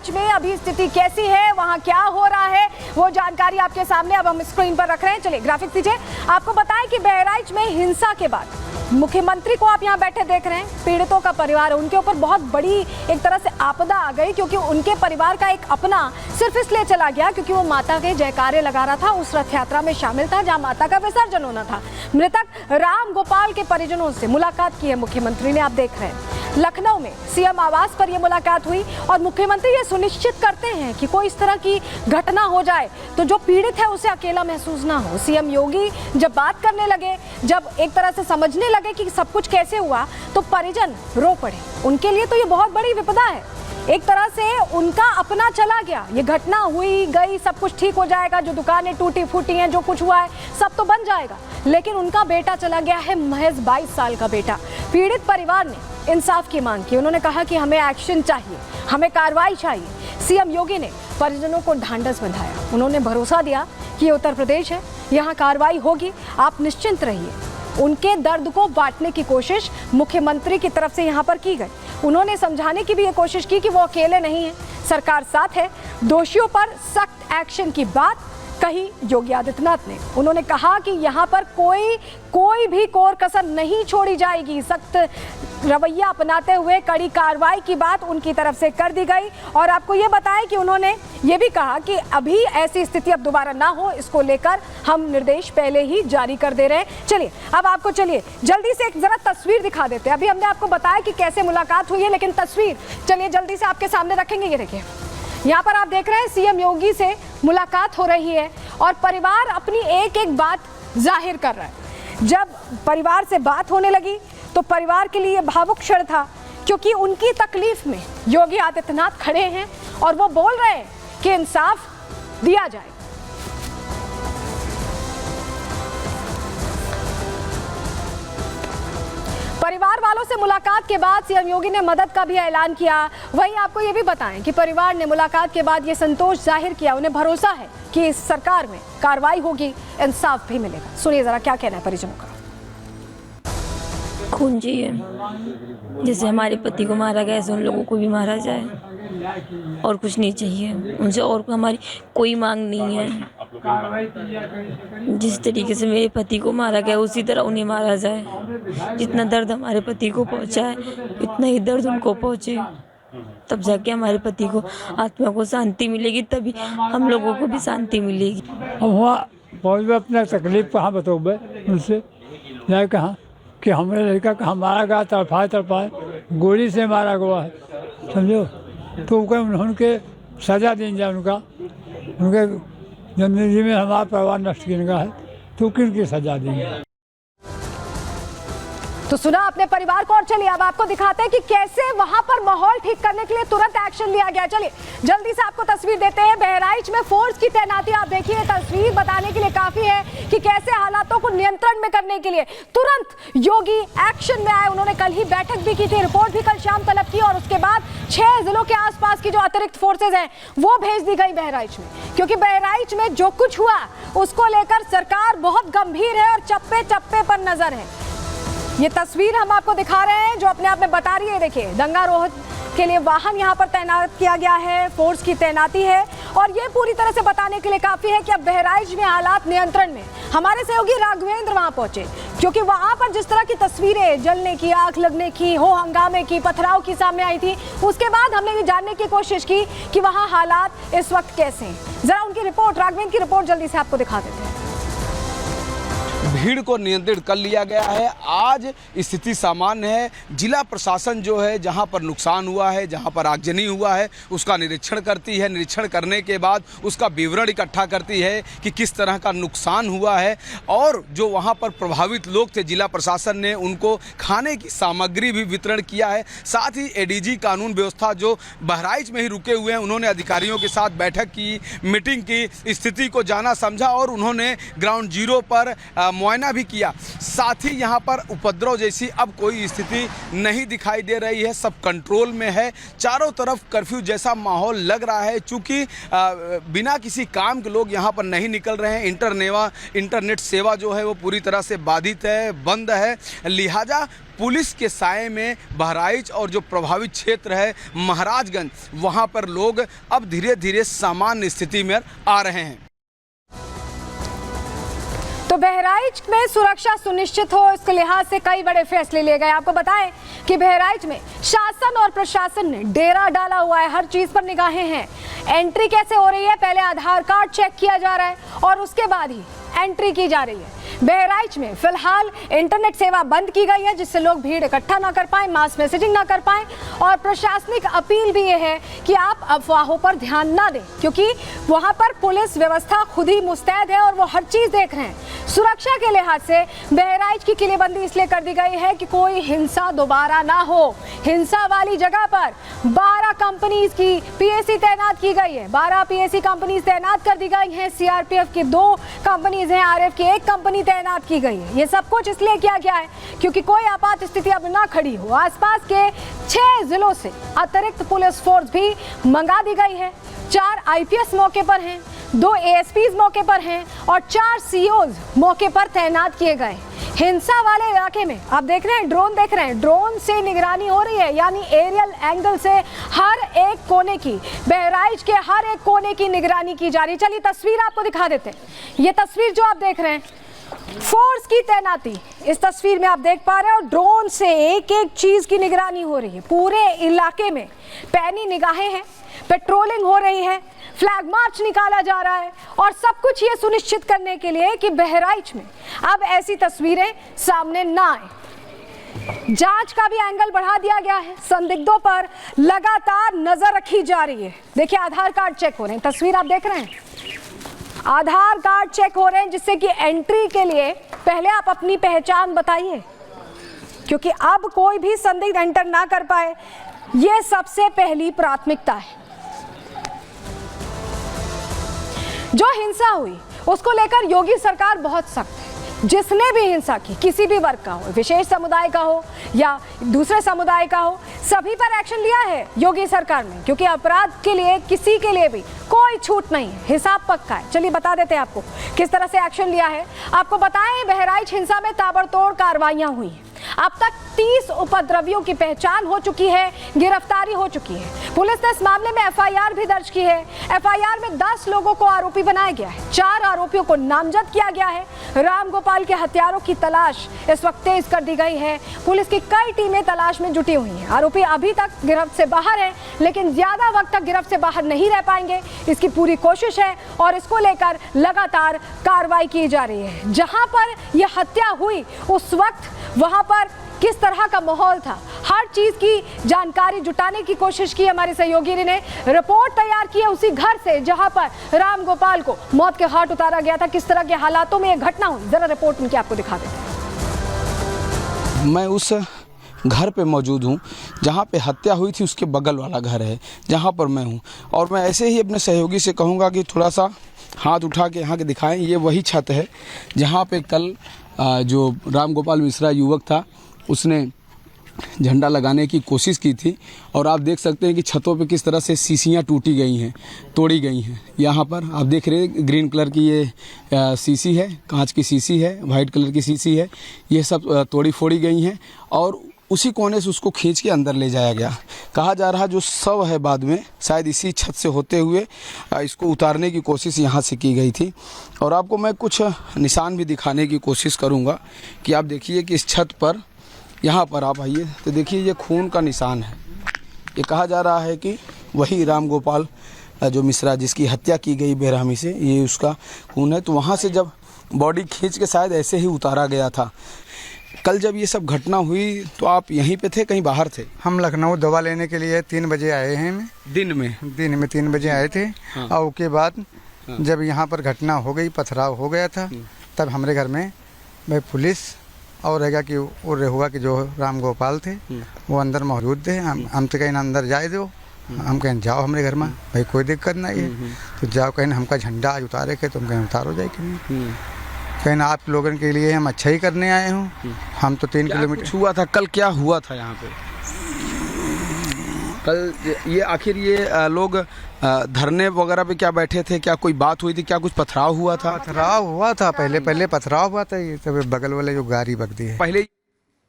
बहराइच में अभी स्थिति कैसी है, वहां क्या हो रहा है, वो जानकारी आपके सामने अब हम स्क्रीन पर रख रहे हैं। चलिए ग्राफिक दीजिए। आपको बताएं कि बहराइच में हिंसा के बाद मुख्यमंत्री को आप यहां बैठे देख रहे हैं। पीड़ितों का परिवार, उनके ऊपर बहुत बड़ी एक तरह से आपदा आ गई, क्योंकि उनके परिवार का एक अपना सिर्फ इसलिए चला गया क्योंकि वो माता के जयकारे लगा रहा था, उस रथ यात्रा में शामिल था जहां माता का विसर्जन होना था। मृतक राम गोपाल के परिजनों से मुलाकात की है मुख्यमंत्री ने, आप देख रहे हैं। लखनऊ में सीएम आवास पर यह मुलाकात हुई और मुख्यमंत्री ये सुनिश्चित करते हैं कि कोई इस तरह की घटना हो जाए तो जो पीड़ित है उसे अकेला महसूस ना हो। सीएम योगी जब बात करने लगे, जब एक तरह से समझने लगे कि सब कुछ कैसे हुआ, तो परिजन रो पड़े। उनके लिए तो ये बहुत बड़ी विपदा है, एक तरह से उनका अपना चला गया। ये घटना हुई गई, सब कुछ ठीक हो जाएगा, जो दुकानें टूटी फूटी हैं, जो कुछ हुआ है सब तो बन जाएगा, लेकिन उनका बेटा चला गया है, महज 22 साल का बेटा। पीड़ित परिवार ने इंसाफ की मांग की। उन्होंने कहा कि हमें एक्शन चाहिए, हमें कार्रवाई चाहिए। सीएम योगी ने परिजनों को ढांढस बंधाया। उन्होंने भरोसा दिया कि ये उत्तर प्रदेश है, यहाँ कार्रवाई होगी, आप निश्चिंत रहिए। उनके दर्द को बांटने की कोशिश मुख्यमंत्री की तरफ से यहाँ पर की गई। उन्होंने समझाने की भी ये कोशिश की कि वो अकेले नहीं है, सरकार साथ है। दोषियों पर सख्त एक्शन की बात कही योगी आदित्यनाथ ने। उन्होंने कहा कि यहाँ पर कोई भी कोर कसर नहीं छोड़ी जाएगी। सख्त रवैया अपनाते हुए कड़ी कार्रवाई की बात उनकी तरफ से कर दी गई। और आपको ये बताएं कि उन्होंने ये भी कहा कि अभी ऐसी स्थिति अब दोबारा ना हो, इसको लेकर हम निर्देश पहले ही जारी कर दे रहे हैं। चलिए अब आपको जल्दी से एक जरा तस्वीर दिखा देते हैं। अभी हमने आपको बताया कि कैसे मुलाकात हुई है, लेकिन तस्वीर चलिए जल्दी से आपके सामने रखेंगे। ये देखिए, यहाँ पर आप देख रहे हैं सीएम योगी से मुलाकात हो रही है और परिवार अपनी एक एक बात जाहिर कर रहा है। जब परिवार से बात होने लगी तो परिवार के लिए भावुक क्षण था, क्योंकि उनकी तकलीफ में योगी आदित्यनाथ खड़े हैं और वो बोल रहे हैं कि इंसाफ दिया जाए। परिवार वालों से मुलाकात के बाद सीएम योगी ने मदद का भी ऐलान किया। वहीं आपको ये भी बताएं कि परिवार ने मुलाकात के बाद ये संतोष जाहिर किया, उन्हें भरोसा है कि इस सरकार में कार्रवाई होगी, इंसाफ भी मिलेगा। सुनिए जरा क्या कहना है परिजनों का। खून चाहिए, जैसे हमारे पति को मारा गया ऐसे उन लोगों को भी मारा जाए, और कुछ नहीं चाहिए उनसे, और हमारी कोई मांग नहीं है। जिस तरीके से मेरे पति को मारा गया उसी तरह उन्हें मारा जाए। जितना दर्द हमारे पति को पहुंचा है इतना ही दर्द उनको पहुंचे, तब जाके हमारे पति को आत्मा को शांति मिलेगी, तभी हम लोगों को भी शांति मिलेगी। हम वहाँ पहुँच में अपना तकलीफ कहाँ बतोबे उनसे, नहीं कहाँ कि हमारे लड़का कहाँ मारा गया, तड़पाए गोली से मारा गया है, समझो। तो उनके सजा दी जाए, उनके जिंदगी में हमारा परिवार नष्ट किया है, तो किन सजा देंगे। तो सुना अपने परिवार को। और चलिए अब आपको दिखाते हैं कि कैसे वहां पर माहौल ठीक करने के लिए तुरंत एक्शन लिया गया। चलिए जल्दी से आपको तस्वीर देते हैं। बहराइच में फोर्स की तैनाती, आप देखिए तस्वीर बताने के लिए काफी है कि कैसे हालातों को नियंत्रण में करने के लिए तुरंत योगी एक्शन में आए। उन्होंने कल ही बैठक भी की थी, रिपोर्ट भी कल शाम तलब की, और उसके बाद 6 जिलों के आसपास की जो अतिरिक्त फोर्सेज हैं वो भेज दी गई बहराइच में, क्योंकि बहराइच में जो कुछ हुआ उसको लेकर सरकार बहुत गंभीर है और चप्पे चप्पे पर नजर है। ये तस्वीर हम आपको दिखा रहे हैं जो अपने आप में बता रही है। देखिए, दंगा रोध के लिए वाहन यहाँ पर तैनात किया गया है, फोर्स की तैनाती है, और ये पूरी तरह से बताने के लिए काफी है कि अब बहराइच में हालात नियंत्रण में। हमारे सहयोगी राघवेंद्र वहां पहुंचे, क्योंकि वहां पर जिस तरह की तस्वीरें जलने की, आग लगने की, हो हंगामे की, पथराव की सामने आई थी, उसके बाद हमने ये जानने की कोशिश की कि वहां हालात इस वक्त कैसे हैं। जरा उनकी रिपोर्ट, राघवेंद्र की रिपोर्ट जल्दी से आपको दिखा देते हैं। भीड़ को नियंत्रित कर लिया गया है। आज स्थिति सामान्य है। जिला प्रशासन जो है जहां पर नुकसान हुआ है, जहां पर आगजनी हुआ है, उसका निरीक्षण करती है। निरीक्षण करने के बाद उसका विवरण इकट्ठा करती है कि किस तरह का नुकसान हुआ है, और जो वहां पर प्रभावित लोग थे जिला प्रशासन ने उनको खाने की सामग्री भी वितरण किया है। साथ ही एडीजी कानून व्यवस्था जो बहराइच में ही रुके हुए हैं, उन्होंने अधिकारियों के साथ बैठक की, मीटिंग की, स्थिति को जाना समझा, और उन्होंने ग्राउंड जीरो पर मुआयना भी किया। साथ ही यहाँ पर उपद्रव जैसी अब कोई स्थिति नहीं दिखाई दे रही है, सब कंट्रोल में है। चारों तरफ कर्फ्यू जैसा माहौल लग रहा है, चूँकि बिना किसी काम के लोग यहाँ पर नहीं निकल रहे हैं। इंटरनेट सेवा जो है वो पूरी तरह से बाधित है, बंद है, लिहाजा पुलिस के साए में बहराइच और जो प्रभावित क्षेत्र है महाराजगंज, वहां पर लोग अब धीरे धीरे सामान्य स्थिति में आ रहे हैं। तो बहराइच में सुरक्षा सुनिश्चित हो, इसके लिहाज से कई बड़े फैसले लिए गए। आपको बताएं कि बहराइच में शासन और प्रशासन ने डेरा डाला हुआ है, हर चीज पर निगाहें हैं। एंट्री कैसे हो रही है, पहले आधार कार्ड चेक किया जा रहा है और उसके बाद ही एंट्री की जा रही है। बहराइच में फिलहाल इंटरनेट सेवा बंद की गई है, जिससे लोग भीड़ इकट्ठा ना कर पाए, मास मैसेजिंग ना कर पाए। और प्रशासनिक अपील भी ये है कि आप अफवाहों पर ध्यान ना दें, क्योंकि वहां पर पुलिस व्यवस्था खुद ही मुस्तैद है और वो हर चीज देख रहे हैं। सुरक्षा के लिहाज से बहराइच की किलेबंदी इसलिए कर दी गई है कि कोई हिंसा दोबारा ना हो। हिंसा वाली जगह पर 12 कंपनीज की पीएसी तैनात की गई है, 12 पीएसी कंपनीज तैनात कर दी गई हैं। सीआरपीएफ की 2 कंपनीज हैं, आरएफ की 1 कंपनी तैनात की गई है। ये सब कुछ इसलिए किया गया है क्योंकि कोई आपात स्थिति अब ना खड़ी हो। आसपास के 6 जिलों से अतिरिक्त पुलिस फोर्स भी मंगा दी गई है। 4 आईपीएस मौके पर हैं, 2 एएसपीज मौके पर हैं और 4 सीओज मौके पर तैनात किए गए। हिंसा वाले इलाके में आप देख रहे हैं, ड्रोन देख रहे हैं, ड्रोन से निगरानी हो रही है, यानी एरियल एंगल से हर एक कोने की, बहराइच के हर एक कोने की निगरानी की जा रही है। चलिए तस्वीर आपको दिखा देते हैं। ये तस्वीर जो आप देख रहे हैं, फोर्स की तैनाती इस तस्वीर में आप देख पा रहे हैं और ड्रोन से एक एक चीज की निगरानी हो रही है। पूरे इलाके में पैनी निगाहें हैं, पेट्रोलिंग हो रही है, फ्लैग मार्च निकाला जा रहा है और सब कुछ ये सुनिश्चित करने के लिए कि बहराइच में अब ऐसी तस्वीरें सामने ना आए। जांच का भी एंगल बढ़ा दिया गया है, संदिग्धों पर लगातार नजर रखी जा रही है। देखिए आधार कार्ड चेक हो रहे हैं, तस्वीर आप देख रहे हैं, आधार कार्ड चेक हो रहे हैं, जिससे कि एंट्री के लिए पहले आप अपनी पहचान बताइए, क्योंकि अब कोई भी संदिग्ध एंटर ना कर पाए, यह सबसे पहली प्राथमिकता है। जो हिंसा हुई उसको लेकर योगी सरकार बहुत सख्त है। जिसने भी हिंसा की, किसी भी वर्ग का हो, विशेष समुदाय का हो या दूसरे समुदाय का हो, सभी पर एक्शन लिया है योगी सरकार ने, क्योंकि अपराध के लिए किसी के लिए भी कोई छूट नहीं है, हिसाब पक्का है। चलिए बता देते हैं आपको किस तरह से एक्शन लिया है। आपको बताएं, बहराइच हिंसा में ताबड़तोड़ कार्रवाइयां हुई हैं। अब तक 30 उपद्रवियों की पहचान हो चुकी है, गिरफ्तारी हो चुकी है। पुलिस ने इस मामले में एफआईआर भी दर्ज की है। एफआईआर में 10 लोगों को आरोपी बनाया गया है, 4 आरोपियों को नामजद किया गया है। राम गोपाल के हत्यारों की तलाश इस वक्त तेज कर दी गई है। पुलिस की कई टीमें तलाश में जुटी हुई हैं। आरोपी अभी तक गिरफ्त से बाहर हैं, लेकिन ज्यादा वक्त तक गिरफ्त से बाहर नहीं रह पाएंगे, इसकी पूरी कोशिश है और इसको लेकर लगातार कार्रवाई की जा रही है। जहां पर यह हत्या हुई उस वक्त वहां पर किस तरह का माहौल था, हर चीज की जानकारी जुटाने की कोशिश की हमारे सहयोगी ने। रिपोर्ट तैयार की है उसी घर से जहां पर राम गोपाल को मौत के घाट उतारा गया था। किस तरह के हालातों में यह घटना हुई, जरा रिपोर्ट उनकी आपको दिखा देते हैं। मैं उस घर पे मौजूद हूँ जहाँ पे हत्या हुई थी, उसके बगल वाला घर है जहाँ पर मैं हूँ। और मैं ऐसे ही अपने सहयोगी से कहूँगा कि थोड़ा सा हाथ उठा के यहाँ के दिखाएं। ये वही छत है जहाँ पे कल जो राम गोपाल मिश्रा युवक था, उसने झंडा लगाने की कोशिश की थी और आप देख सकते हैं कि छतों पे किस तरह से शीशियाँ टूटी गई हैं, तोड़ी गई हैं। यहाँ पर आप देख रहे हैं ग्रीन कलर की ये शीशी है, कांच की शीशी है, वाइट कलर की शीशी है, ये सब तोड़ी फोड़ी गई हैं और उसी कोने से उसको खींच के अंदर ले जाया गया। कहा जा रहा जो शव है बाद में शायद इसी छत से होते हुए इसको उतारने की कोशिश यहाँ से की गई थी। और आपको मैं कुछ निशान भी दिखाने की कोशिश करूँगा कि आप देखिए कि इस छत पर, यहाँ पर आप आइए तो देखिए ये खून का निशान है। ये कहा जा रहा है कि वही राम गोपाल जो मिश्रा जिसकी हत्या की गई बेरहमी से, ये उसका खून है। तो वहाँ से जब बॉडी खींच के शायद ऐसे ही उतारा गया था। कल जब ये सब घटना हुई तो आप यहीं पे थे, कहीं बाहर थे? हम लखनऊ दवा लेने के लिए 3 बजे आए हैं। दिन में 3 बजे आए थे। हाँ। और उसके बाद जब यहाँ पर घटना हो गई, पथराव हो गया था, तब हमारे घर में भाई पुलिस और रहेगा कि वो हुआ कि जो राम गोपाल थे वो अंदर मौजूद थे। हम तो कहीं अंदर जाए दो, हम कहें जाओ हमारे घर में, भाई कोई दिक्कत नहीं है तो जाओ। कहीं हमका झंडा आज उतारे के, तुम कहीं उतारो जाए कि नहीं, कहीं आप लोगों के लिए हम अच्छा ही करने आए हूँ। हम तो 3 किलोमीटर हुआ था। कल क्या हुआ था यहाँ पे? कल ये आखिर ये लोग धरने वगैरह पे क्या बैठे थे, क्या कोई बात हुई थी, क्या कुछ पथराव हुआ था? पथराव हुआ था, पहले पथराव हुआ था। ये सब बगल वाले जो गाड़ी बगती है, पहले